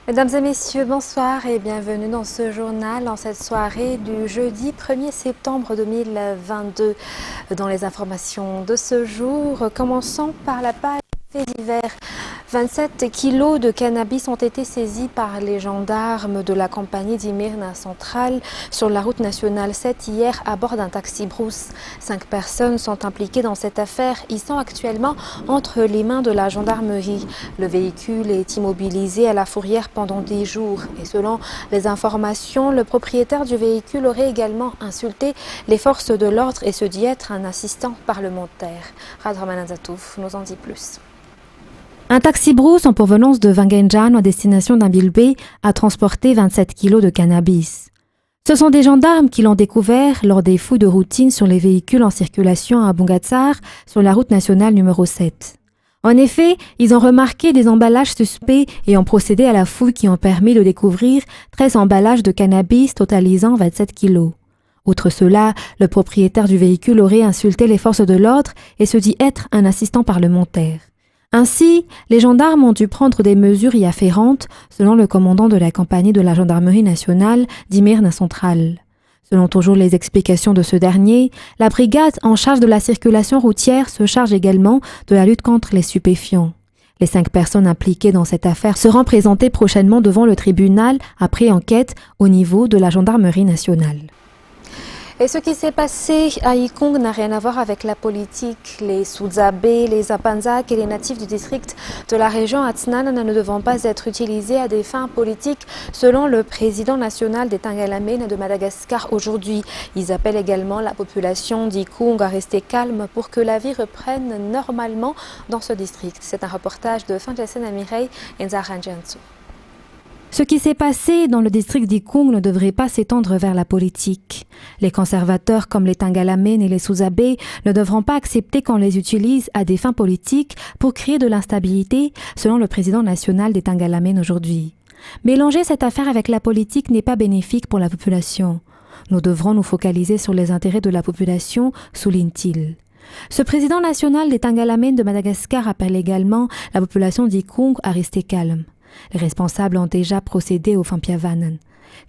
Mesdames et messieurs, bonsoir et bienvenue dans ce journal en cette soirée du jeudi 1er septembre 2022. Dans les informations de ce jour, commençons par la page faits divers. 27 kilos de cannabis ont été saisis par les gendarmes de la compagnie d'Imirna Central sur la route nationale 7 hier à bord d'un taxi brousse. 5 personnes sont impliquées dans cette affaire. Ils sont actuellement entre les mains de la gendarmerie. Le véhicule est immobilisé à la fourrière pendant 10 jours. Et selon les informations, le propriétaire du véhicule aurait également insulté les forces de l'ordre et se dit être un assistant parlementaire. Radraman Zatouf nous en dit plus. Un taxi brousse en provenance de Wangenjan en destination d'Ambilbe a transporté 27 kilos de cannabis. Ce sont des gendarmes qui l'ont découvert lors des fouilles de routine sur les véhicules en circulation à Bungatsar sur la route nationale numéro 7. En effet, ils ont remarqué des emballages suspects et ont procédé à la fouille qui ont permis de découvrir 13 emballages de cannabis totalisant 27 kilos. Outre cela, le propriétaire du véhicule aurait insulté les forces de l'ordre et se dit être un assistant parlementaire. Ainsi, les gendarmes ont dû prendre des mesures y afférentes, selon le commandant de la compagnie de la gendarmerie nationale d'Imirna Central. Selon toujours les explications de ce dernier, la brigade en charge de la circulation routière se charge également de la lutte contre les stupéfiants. Les 5 personnes impliquées dans cette affaire seront présentées prochainement devant le tribunal après enquête au niveau de la gendarmerie nationale. Et ce qui s'est passé à Ikong n'a rien à voir avec la politique. Les Soudzabé, les Apanzak et les natifs du district de la région Atsnan ne devront pas être utilisés à des fins politiques, selon le président national des Tangalamènes de Madagascar aujourd'hui. Ils appellent également la population d'Ikong à rester calme pour que la vie reprenne normalement dans ce district. C'est un reportage de Fanjasen Amirei et Nzaranjansu. Ce qui s'est passé dans le district d'Ikong ne devrait pas s'étendre vers la politique. Les conservateurs comme les Tangalamènes et les Souzabé ne devront pas accepter qu'on les utilise à des fins politiques pour créer de l'instabilité, selon le président national des Tangalamènes aujourd'hui. Mélanger cette affaire avec la politique n'est pas bénéfique pour la population. Nous devrons nous focaliser sur les intérêts de la population, souligne-t-il. Ce président national des Tangalamènes de Madagascar appelle également la population d'Ikong à rester calme. Les responsables ont déjà procédé au Fampiavanen.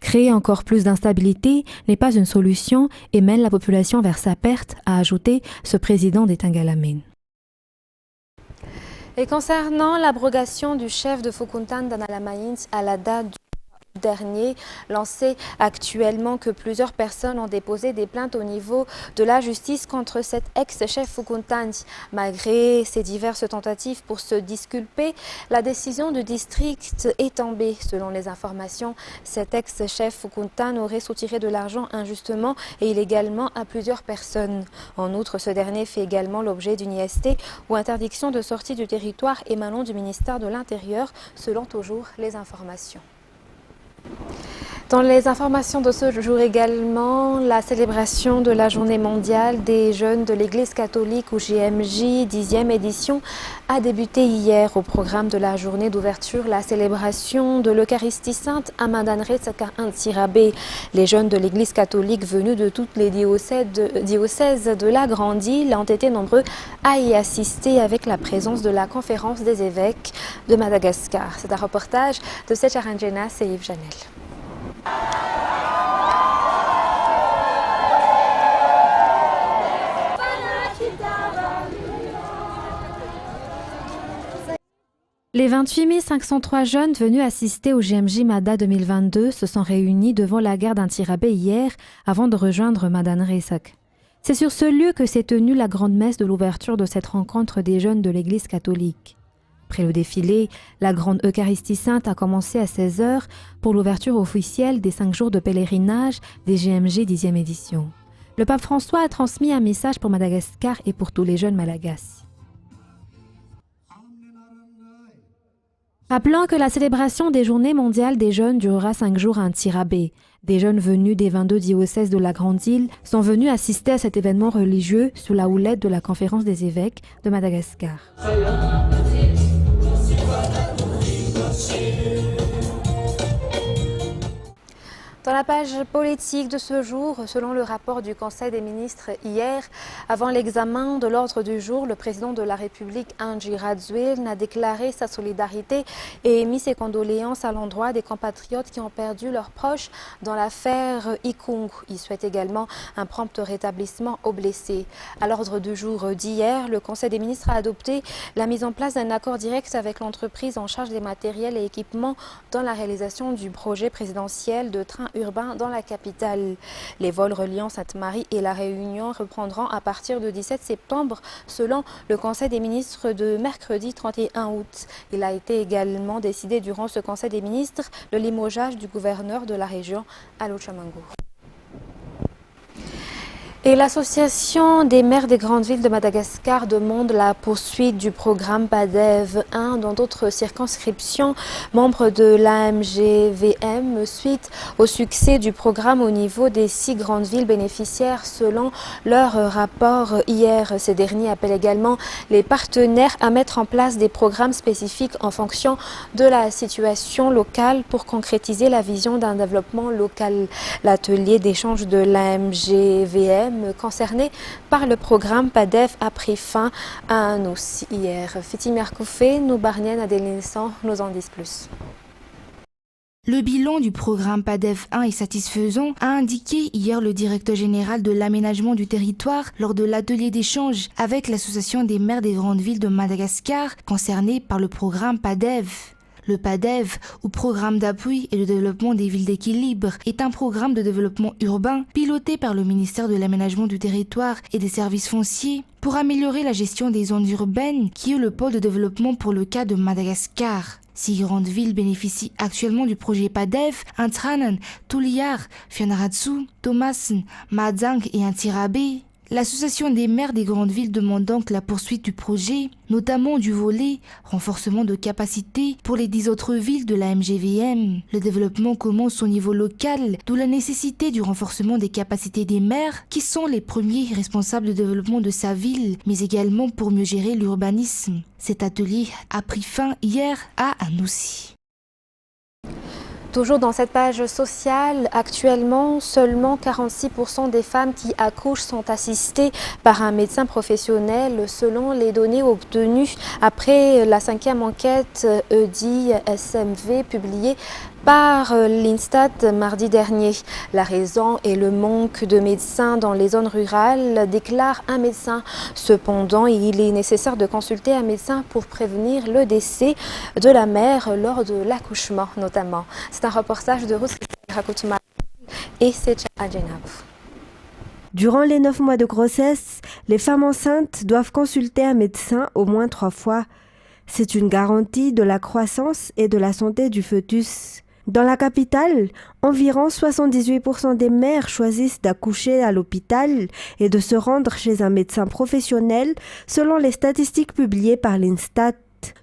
Créer encore plus d'instabilité n'est pas une solution et mène la population vers sa perte, a ajouté ce président des Tangalamènes. Et concernant l'abrogation du chef de Fukuntan d'Analamaïns à la date du dernier, lancé actuellement que plusieurs personnes ont déposé des plaintes au niveau de la justice contre cet ex-chef Fukuntan. Malgré ces diverses tentatives pour se disculper, la décision du district est tombée. Selon les informations, cet ex-chef Fukuntan aurait soutiré de l'argent injustement et illégalement à plusieurs personnes. En outre, ce dernier fait également l'objet d'une IST ou interdiction de sortie du territoire émanant du ministère de l'Intérieur, selon toujours les informations. Dans les informations de ce jour également, la célébration de la journée mondiale des jeunes de l'Église catholique ou JMJ 10e édition a débuté hier. Au programme de la journée d'ouverture, la célébration de l'Eucharistie sainte à Madanre Tsaka Antsirabé. Les jeunes de l'Église catholique venus de toutes les diocèses de la Grande Île ont été nombreux à y assister avec la présence de la conférence des évêques de Madagascar. C'est un reportage de Secharanjenas et Yves Janel. Les 28 503 jeunes venus assister au JMJ Mada 2022 se sont réunis devant la gare d'Antsirabé hier avant de rejoindre Madan Resak. C'est sur ce lieu que s'est tenue la grande messe de l'ouverture de cette rencontre des jeunes de l'Église catholique. Après le défilé, la grande Eucharistie sainte a commencé à 16h pour l'ouverture officielle des 5 jours de pèlerinage des JMJ 10e édition. Le pape François a transmis un message pour Madagascar et pour tous les jeunes malagasy. Rappelant que la célébration des Journées mondiales des jeunes durera 5 jours à Antsirabé. Des jeunes venus des 22 diocèses de la Grande Île sont venus assister à cet événement religieux sous la houlette de la Conférence des évêques de Madagascar. Dans la page politique de ce jour, selon le rapport du Conseil des ministres hier, avant l'examen de l'ordre du jour, le président de la République, Andry Rajoelina, a déclaré sa solidarité et émis ses condoléances à l'endroit des compatriotes qui ont perdu leurs proches dans l'affaire Ikung. Il souhaite également un prompt rétablissement aux blessés. À l'ordre du jour d'hier, le Conseil des ministres a adopté la mise en place d'un accord direct avec l'entreprise en charge des matériels et équipements dans la réalisation du projet présidentiel de train urbain dans la capitale. Les vols reliant Sainte-Marie et La Réunion reprendront à partir de 17 septembre selon le Conseil des ministres de mercredi 31 août. Il a été également décidé durant ce Conseil des ministres le limogeage du gouverneur de la région, Alou Chamango. Et l'Association des maires des grandes villes de Madagascar demande la poursuite du programme PADEV 1 dans d'autres circonscriptions membres de l'AMGVM suite au succès du programme au niveau des 6 grandes villes bénéficiaires selon leur rapport hier. Ces derniers appellent également les partenaires à mettre en place des programmes spécifiques en fonction de la situation locale pour concrétiser la vision d'un développement local. L'atelier d'échange de l'AMGVM concernés par le programme PADEV a pris fin à nous hier. Fitimir Koufé, nous Barnienne Adélissan nous en disent plus. Le bilan du programme PADEV 1 est satisfaisant, a indiqué hier le directeur général de l'aménagement du territoire lors de l'atelier d'échange avec l'Association des maires des grandes villes de Madagascar concernés par le programme PADEV. Le PADEV, ou Programme d'appui et de développement des villes d'équilibre, est un programme de développement urbain piloté par le ministère de l'Aménagement du territoire et des services fonciers pour améliorer la gestion des zones urbaines qui est le pôle de développement pour le cas de Madagascar. 6 grandes villes bénéficient actuellement du projet PADEV, Antranan, Tuliar, Fianarantsoa, Thomasin, Madzang et Antirabé. L'association des maires des grandes villes demande donc la poursuite du projet, notamment du volet renforcement de capacité pour les 10 autres villes de la MGVM. Le développement commence au niveau local, d'où la nécessité du renforcement des capacités des maires, qui sont les premiers responsables du développement de sa ville, mais également pour mieux gérer l'urbanisme. Cet atelier a pris fin hier à Anoussi. Toujours dans cette page sociale, actuellement, seulement 46% des femmes qui accouchent sont assistées par un médecin professionnel selon les données obtenues après la 5e enquête EDI-SMV publiée par l'Instat mardi dernier. La raison est le manque de médecins dans les zones rurales, déclare un médecin. Cependant, il est nécessaire de consulter un médecin pour prévenir le décès de la mère lors de l'accouchement notamment. C'est un reportage de Ruth Rakoutma et Secha Adjenab. Durant les 9 mois de grossesse, les femmes enceintes doivent consulter un médecin au moins 3 fois. C'est une garantie de la croissance et de la santé du fœtus. Dans la capitale, environ 78% des mères choisissent d'accoucher à l'hôpital et de se rendre chez un médecin professionnel selon les statistiques publiées par l'Instat.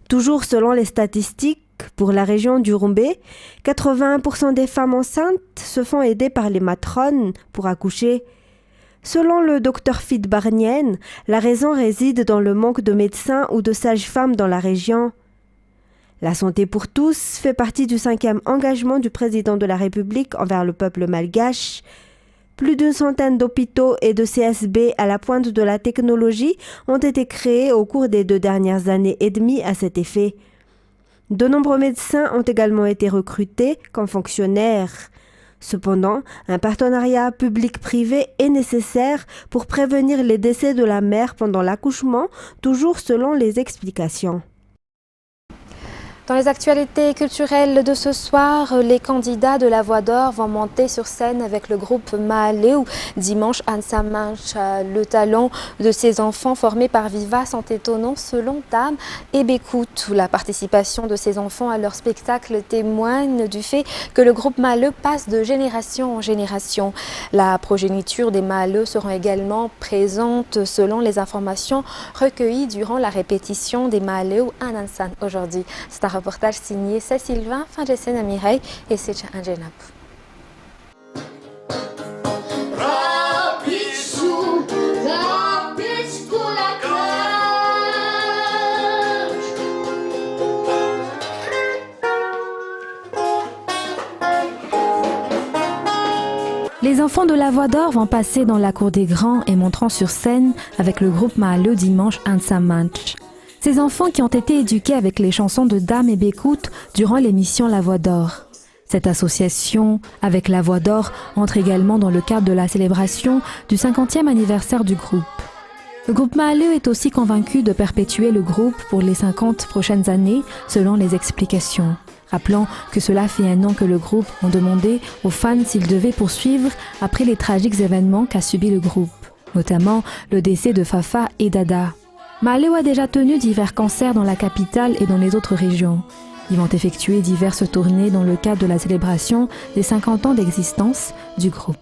Toujours selon les statistiques, pour la région du Rumbé, 81% des femmes enceintes se font aider par les matrones pour accoucher. Selon le docteur Fid Barnien, la raison réside dans le manque de médecins ou de sages-femmes dans la région. La santé pour tous fait partie du 5e engagement du président de la République envers le peuple malgache. Plus d'une centaine d'hôpitaux et de CSB à la pointe de la technologie ont été créés au cours des 2 dernières années et demie à cet effet. De nombreux médecins ont également été recrutés comme fonctionnaires. Cependant, un partenariat public-privé est nécessaire pour prévenir les décès de la mère pendant l'accouchement, toujours selon les explications. Dans les actualités culturelles de ce soir, les candidats de la Voix d'Or vont monter sur scène avec le groupe Maaleu dimanche à Nsamanch. Le talent de ces enfants formés par Viva sont étonnants selon Tam et Bekout. La participation de ces enfants à leur spectacle témoigne du fait que le groupe Maaleu passe de génération en génération. La progéniture des Maaleu seront également présentes selon les informations recueillies durant la répétition des Maaleu à Nansan aujourd'hui. C'est un reportage signé Sylvain, Fadjessena Mireille et Secha Adjenab. enfants de la Voix d'Or vont passer dans la cour des grands et monteront sur scène avec le groupe Mahalo dimanche Ansamanch. Ces enfants qui ont été éduqués avec les chansons de Dame et Bécout durant l'émission La Voix d'Or. Cette association avec La Voix d'Or entre également dans le cadre de la célébration du 50e anniversaire du groupe. Le groupe Mahalo est aussi convaincu de perpétuer le groupe pour les 50 prochaines années selon les explications. Rappelant que cela fait un an que le groupe a demandé aux fans s'ils devaient poursuivre après les tragiques événements qu'a subi le groupe, notamment le décès de Fafa et Dada. Mahalo a déjà tenu divers concerts dans la capitale et dans les autres régions. Ils vont effectuer diverses tournées dans le cadre de la célébration des 50 ans d'existence du groupe.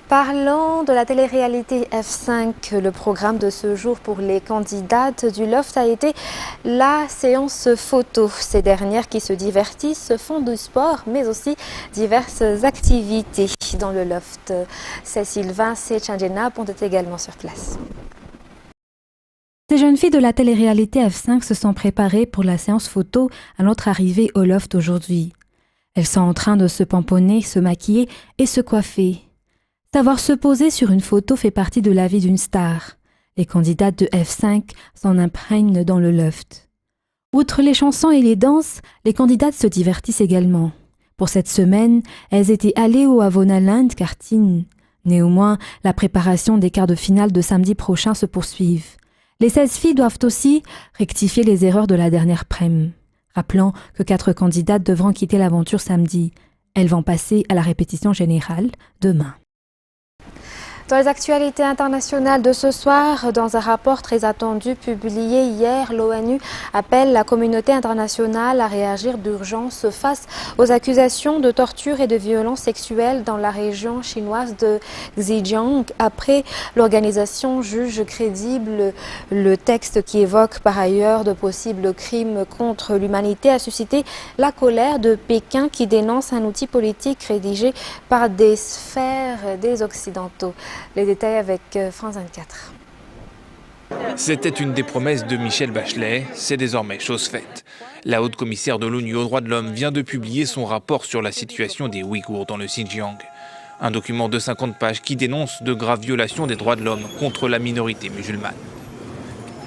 Parlant de la télé-réalité F5, le programme de ce jour pour les candidates du Loft a été la séance photo. Ces dernières qui se divertissent font du sport, mais aussi diverses activités dans le Loft. Cécile Vince et Chandjena étaient également sur place. Ces jeunes filles de la télé-réalité F5 se sont préparées pour la séance photo à notre arrivée au Loft aujourd'hui. Elles sont en train de se pomponner, se maquiller et se coiffer. Savoir se poser sur une photo fait partie de la vie d'une star. Les candidates de F5 s'en imprègnent dans le Loft. Outre les chansons et les danses, les candidates se divertissent également. Pour cette semaine, elles étaient allées au Avonaland karting. Néanmoins, la préparation des quarts de finale de samedi prochain se poursuivent. Les 16 filles doivent aussi rectifier les erreurs de la dernière prème. Rappelant que 4 candidates devront quitter l'aventure samedi. Elles vont passer à la répétition générale demain. Dans les actualités internationales de ce soir, dans un rapport très attendu publié hier, l'ONU appelle la communauté internationale à réagir d'urgence face aux accusations de torture et de violences sexuelles dans la région chinoise de Xinjiang. Après, l'organisation juge crédible le texte qui évoque par ailleurs de possibles crimes contre l'humanité a suscité la colère de Pékin qui dénonce un outil politique rédigé par des sphères des Occidentaux. Les détails avec France 24. C'était une des promesses de Michelle Bachelet, c'est désormais chose faite. La haute commissaire de l'ONU aux droits de l'homme vient de publier son rapport sur la situation des Ouïghours dans le Xinjiang. Un document de 50 pages qui dénonce de graves violations des droits de l'homme contre la minorité musulmane.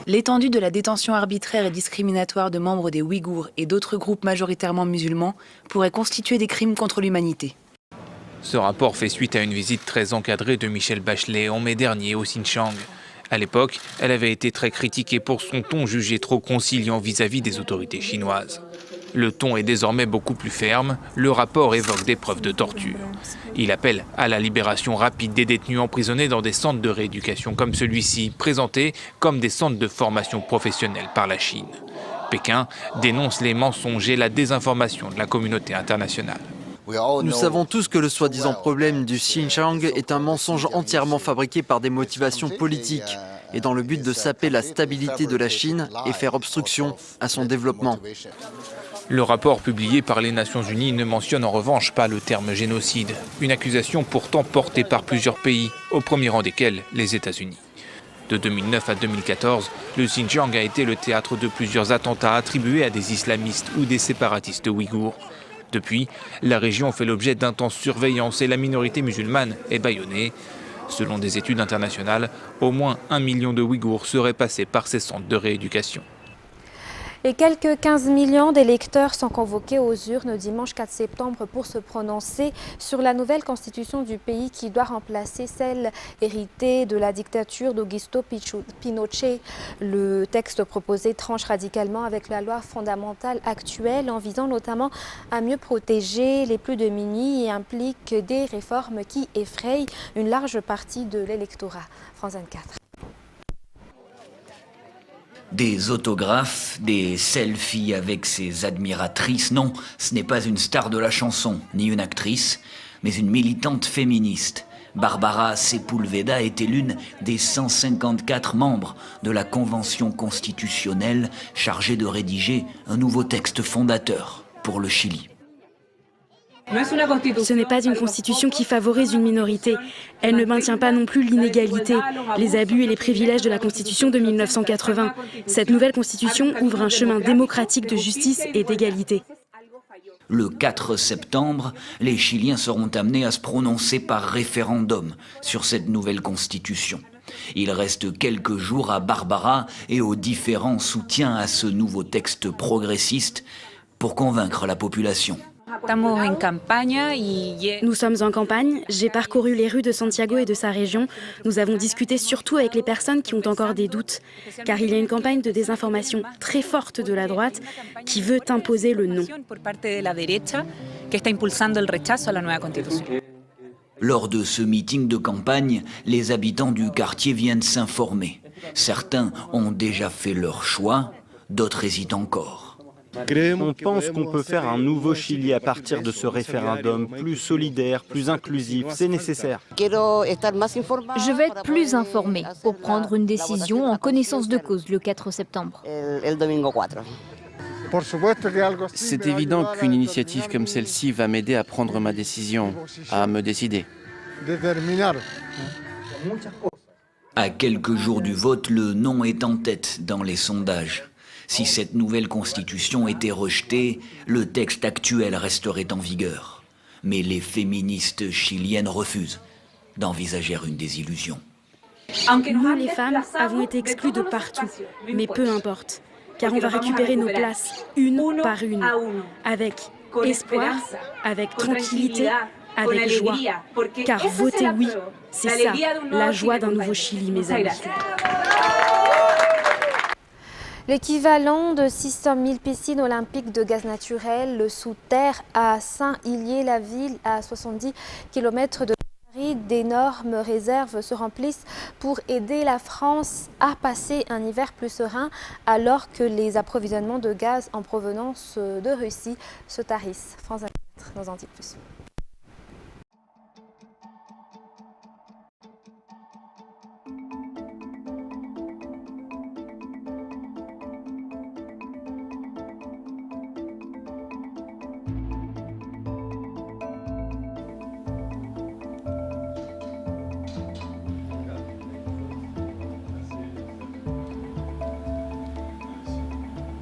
L'étendue de la détention arbitraire et discriminatoire de membres des Ouïghours et d'autres groupes majoritairement musulmans pourrait constituer des crimes contre l'humanité. Ce rapport fait suite à une visite très encadrée de Michelle Bachelet en mai dernier au Xinjiang. À l'époque, elle avait été très critiquée pour son ton jugé trop conciliant vis-à-vis des autorités chinoises. Le ton est désormais beaucoup plus ferme, le rapport évoque des preuves de torture. Il appelle à la libération rapide des détenus emprisonnés dans des centres de rééducation comme celui-ci, présentés comme des centres de formation professionnelle par la Chine. Pékin dénonce les mensonges et la désinformation de la communauté internationale. Nous savons tous que le soi-disant problème du Xinjiang est un mensonge entièrement fabriqué par des motivations politiques et dans le but de saper la stabilité de la Chine et faire obstruction à son développement. Le rapport publié par les Nations Unies ne mentionne en revanche pas le terme génocide, une accusation pourtant portée par plusieurs pays, au premier rang desquels les États-Unis. De 2009 à 2014, le Xinjiang a été le théâtre de plusieurs attentats attribués à des islamistes ou des séparatistes ouïghours. Depuis, la région fait l'objet d'intenses surveillances et la minorité musulmane est bâillonnée. Selon des études internationales, au moins 1 million de Ouïghours seraient passés par ces centres de rééducation. Et quelques 15 millions d'électeurs sont convoqués aux urnes dimanche 4 septembre pour se prononcer sur la nouvelle constitution du pays qui doit remplacer celle héritée de la dictature d'Augusto Pinochet. Le texte proposé tranche radicalement avec la loi fondamentale actuelle en visant notamment à mieux protéger les plus démunis et implique des réformes qui effrayent une large partie de l'électorat. France 24. Des autographes, des selfies avec ses admiratrices. Non, ce n'est pas une star de la chanson, ni une actrice, mais une militante féministe. Barbara Sepulveda était l'une des 154 membres de la Convention constitutionnelle chargée de rédiger un nouveau texte fondateur pour le Chili. Ce n'est pas une constitution qui favorise une minorité. Elle ne maintient pas non plus l'inégalité, les abus et les privilèges de la constitution de 1980. Cette nouvelle constitution ouvre un chemin démocratique de justice et d'égalité. Le 4 septembre, les Chiliens seront amenés à se prononcer par référendum sur cette nouvelle constitution. Il reste quelques jours à Barbara et aux différents soutiens à ce nouveau texte progressiste pour convaincre la population. Nous sommes en campagne, j'ai parcouru les rues de Santiago et de sa région. Nous avons discuté surtout avec les personnes qui ont encore des doutes, car il y a une campagne de désinformation très forte de la droite qui veut imposer le non. Lors de ce meeting de campagne, les habitants du quartier viennent s'informer. Certains ont déjà fait leur choix, d'autres hésitent encore. On pense qu'on peut faire un nouveau Chili à partir de ce référendum, plus solidaire, plus inclusif, c'est nécessaire. Je veux être plus informée pour prendre une décision en connaissance de cause le 4 septembre. C'est évident qu'une initiative comme celle-ci va m'aider à prendre ma décision, à me décider. À quelques jours du vote, le non est en tête dans les sondages. Si cette nouvelle constitution était rejetée, le texte actuel resterait en vigueur. Mais les féministes chiliennes refusent d'envisager une désillusion. Nous, les femmes, avons été exclues de partout, mais peu importe, car on va récupérer nos places une par une, avec espoir, avec tranquillité, avec joie. Car voter oui, c'est ça, la joie d'un nouveau Chili, mes amis. L'équivalent de 600 000 piscines olympiques de gaz naturel sous terre à Saint-Hilier-la-Ville, à 70 km de Paris, d'énormes réserves se remplissent pour aider la France à passer un hiver plus serein alors que les approvisionnements de gaz en provenance de Russie se tarissent. France 24 dans Antique Plus.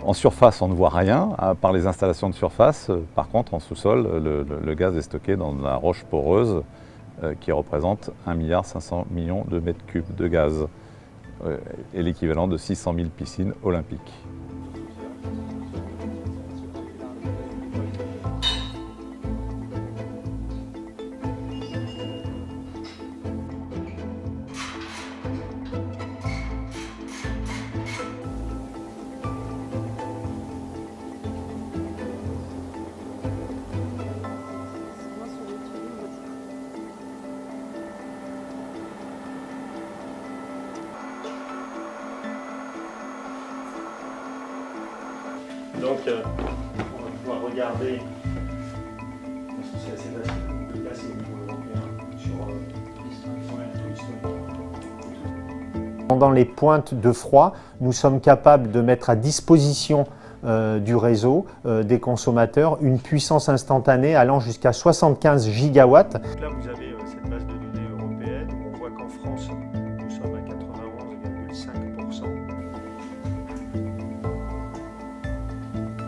En surface, on ne voit rien, à part les installations de surface. Par contre, en sous-sol, le gaz est stocké dans la roche poreuse qui représente 1,5 milliard de mètres cubes de gaz et l'équivalent de 600 000 piscines olympiques. Donc, on va pouvoir regarder, parce que c'est assez facile de placer au niveau européen sur l'histoire. Pendant les pointes de froid, nous sommes capables de mettre à disposition du réseau des consommateurs une puissance instantanée allant jusqu'à 75 gigawatts. Là, vous avez cette base de données européenne. On voit qu'en France, nous sommes à 91,5%.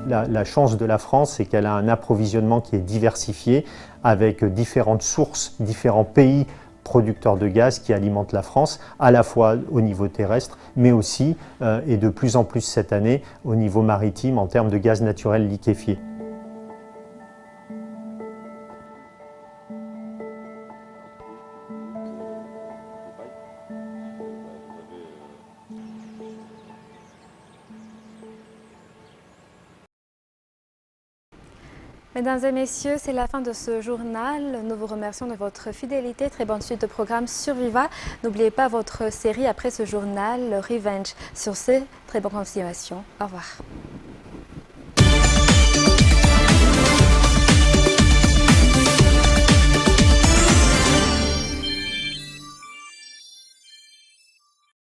La chance de la France, c'est qu'elle a un approvisionnement qui est diversifié avec différentes sources, différents pays producteurs de gaz qui alimentent la France, à la fois au niveau terrestre, mais aussi, et de plus en plus cette année, au niveau maritime en termes de gaz naturel liquéfié. Mesdames et messieurs, c'est la fin de ce journal. Nous vous remercions de votre fidélité. Très bonne suite de programme sur Viva. N'oubliez pas votre série après ce journal, Revenge. Sur ce, très bonne continuation. Au revoir.